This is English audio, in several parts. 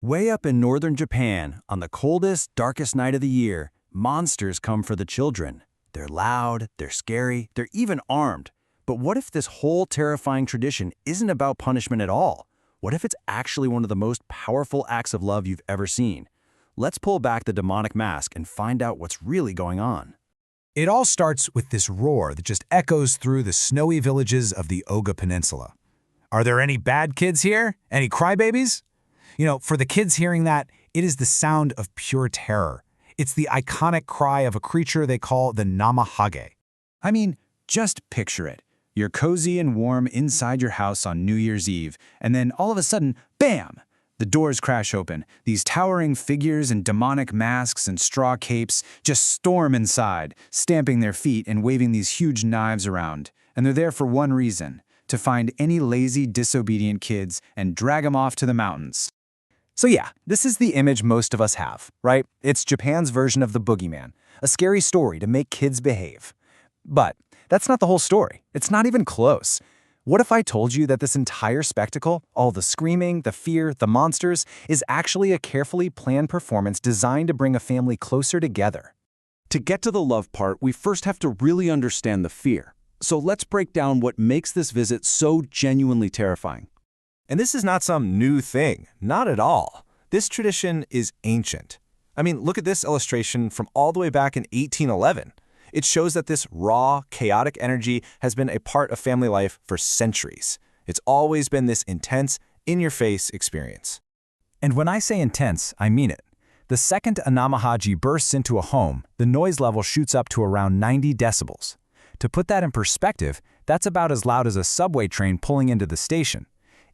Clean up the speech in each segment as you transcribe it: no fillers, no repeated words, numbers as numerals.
Way up in northern Japan, on the coldest, darkest night of the year, monsters come for the children. They're loud, they're scary, they're even armed. But what if this whole terrifying tradition isn't about punishment at all? What if it's actually one of the most powerful acts of love you've ever seen? Let's pull back the demonic mask and find out what's really going on. It all starts with this roar that just echoes through the snowy villages of the Oga Peninsula. Are there any bad kids here? Any crybabies? For the kids hearing that, it is the sound of pure terror. It's the iconic cry of a creature they call the Namahage. I mean, just picture it. You're cozy and warm inside your house on New Year's Eve, and then all of a sudden, bam! The doors crash open. These towering figures in demonic masks and straw capes just storm inside, stamping their feet and waving these huge knives around. And they're there for one reason: to find any lazy, disobedient kids and drag them off to the mountains. So yeah, this is the image most of us have, right? It's Japan's version of the boogeyman, a scary story to make kids behave. But that's not the whole story. It's not even close. What if I told you that this entire spectacle, all the screaming, the fear, the monsters, is actually a carefully planned performance designed to bring a family closer together? To get to the love part, we first have to really understand the fear. So let's break down what makes this visit so genuinely terrifying. And this is not some new thing, not at all. This tradition is ancient. I mean, look at this illustration from all the way back in 1811. It shows that this raw, chaotic energy has been a part of family life for centuries. It's always been this intense, in-your-face experience. And when I say intense, I mean it. The second a Namahage bursts into a home, the noise level shoots up to around 90 decibels. To put that in perspective, that's about as loud as a subway train pulling into the station.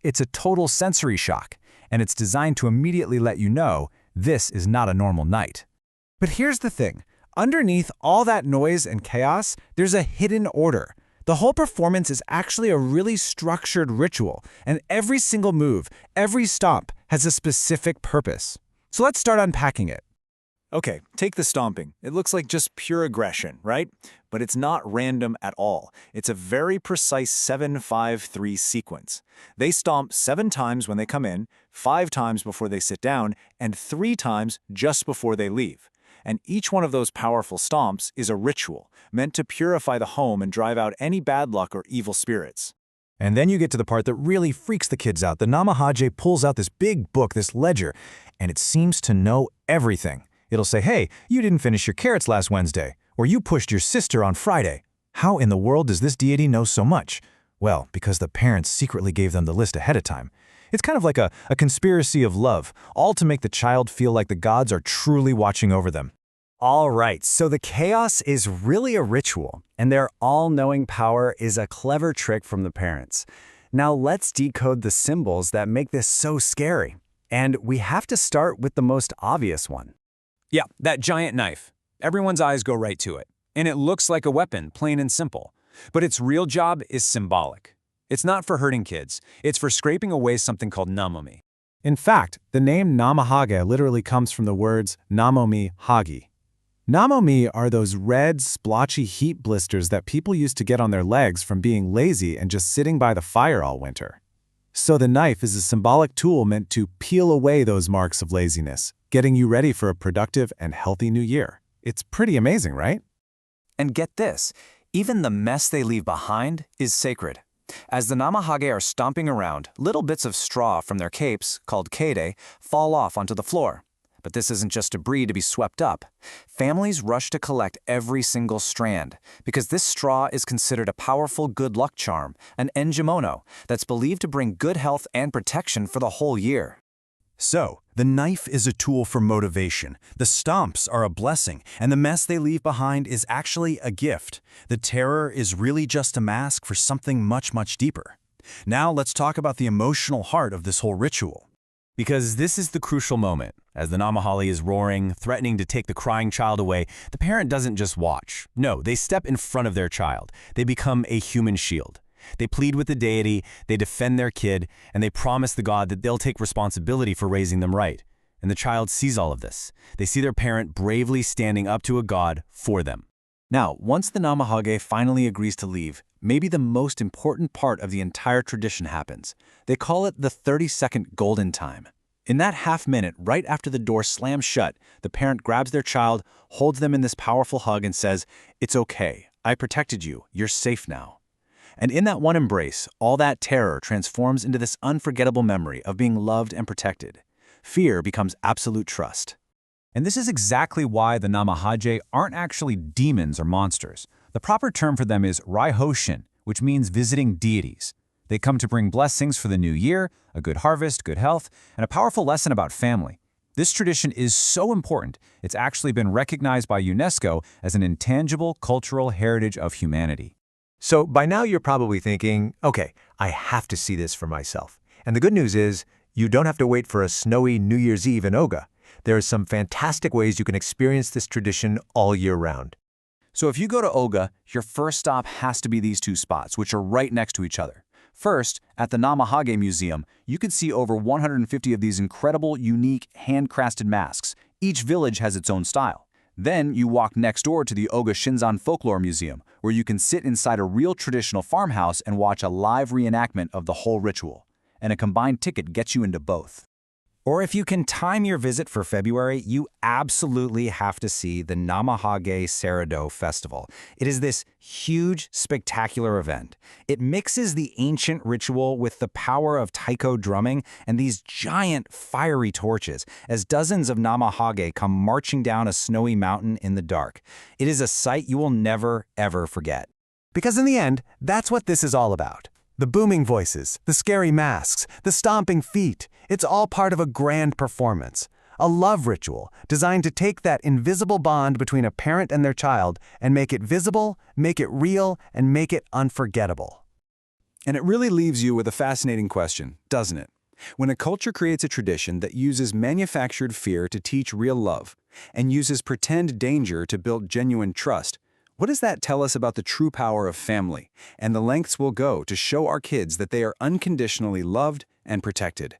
It's a total sensory shock, and it's designed to immediately let you know this is not a normal night. But here's the thing. Underneath all that noise and chaos, there's a hidden order. The whole performance is actually a really structured ritual, and every single move, every stomp, has a specific purpose. So let's start unpacking it. Okay, take the stomping. It looks like just pure aggression, right? But it's not random at all. It's a very precise 7-5-3 sequence. They stomp 7 times when they come in, 5 times before they sit down, and 3 times just before they leave. And each one of those powerful stomps is a ritual, meant to purify the home and drive out any bad luck or evil spirits. And then you get to the part that really freaks the kids out. The Namahage pulls out this big book, this ledger, and it seems to know everything. It'll say, hey, you didn't finish your carrots last Wednesday, or you pushed your sister on Friday. How in the world does this deity know so much? Well, because the parents secretly gave them the list ahead of time. It's kind of like a conspiracy of love, all to make the child feel like the gods are truly watching over them. All right, so the chaos is really a ritual, and their all-knowing power is a clever trick from the parents. Now let's decode the symbols that make this so scary. And we have to start with the most obvious one. Yeah, that giant knife. Everyone's eyes go right to it. And it looks like a weapon, plain and simple. But its real job is symbolic. It's not for hurting kids. It's for scraping away something called namomi. In fact, the name Namahage literally comes from the words namomi hagi. Namomi are those red, splotchy heat blisters that people used to get on their legs from being lazy and just sitting by the fire all winter. So the knife is a symbolic tool meant to peel away those marks of laziness, getting you ready for a productive and healthy new year. It's pretty amazing, right? And get this, even the mess they leave behind is sacred. As the Namahage are stomping around, little bits of straw from their capes, called keide, fall off onto the floor. But this isn't just debris to be swept up. Families rush to collect every single strand, because this straw is considered a powerful good luck charm, an enjimono, that's believed to bring good health and protection for the whole year. So, the knife is a tool for motivation, the stomps are a blessing, and the mess they leave behind is actually a gift. The terror is really just a mask for something much, much deeper. Now let's talk about the emotional heart of this whole ritual. Because this is the crucial moment. As the Namahage is roaring, threatening to take the crying child away, the parent doesn't just watch. No, they step in front of their child. They become a human shield. They plead with the deity, they defend their kid, and they promise the god that they'll take responsibility for raising them right. And the child sees all of this. They see their parent bravely standing up to a god for them. Now, once the Namahage finally agrees to leave, maybe the most important part of the entire tradition happens. They call it the 30-second golden time. In that half-minute, right after the door slams shut, the parent grabs their child, holds them in this powerful hug and says, "It's okay. I protected you. You're safe now." And in that one embrace, all that terror transforms into this unforgettable memory of being loved and protected. Fear becomes absolute trust. And this is exactly why the Namahage aren't actually demons or monsters. The proper term for them is Raihoshin, which means visiting deities. They come to bring blessings for the new year, a good harvest, good health, and a powerful lesson about family. This tradition is so important, it's actually been recognized by UNESCO as an intangible cultural heritage of humanity. So by now you're probably thinking, okay, I have to see this for myself. And the good news is, you don't have to wait for a snowy New Year's Eve in Oga. There are some fantastic ways you can experience this tradition all year round. So if you go to Oga, your first stop has to be these two spots, which are right next to each other. First, at the Namahage Museum, you can see over 150 of these incredible, unique, handcrafted masks. Each village has its own style. Then you walk next door to the Oga Shinzan Folklore Museum, where you can sit inside a real traditional farmhouse and watch a live reenactment of the whole ritual. And a combined ticket gets you into both. Or if you can time your visit for February, you absolutely have to see the Namahage Serado Festival. It is this huge, spectacular event. It mixes the ancient ritual with the power of taiko drumming and these giant fiery torches as dozens of Namahage come marching down a snowy mountain in the dark. It is a sight you will never, ever forget. Because in the end, that's what this is all about. The booming voices, the scary masks, the stomping feet, it's all part of a grand performance. A love ritual designed to take that invisible bond between a parent and their child and make it visible, make it real, and make it unforgettable. And it really leaves you with a fascinating question, doesn't it? When a culture creates a tradition that uses manufactured fear to teach real love and uses pretend danger to build genuine trust, what does that tell us about the true power of family and the lengths we'll go to show our kids that they are unconditionally loved and protected?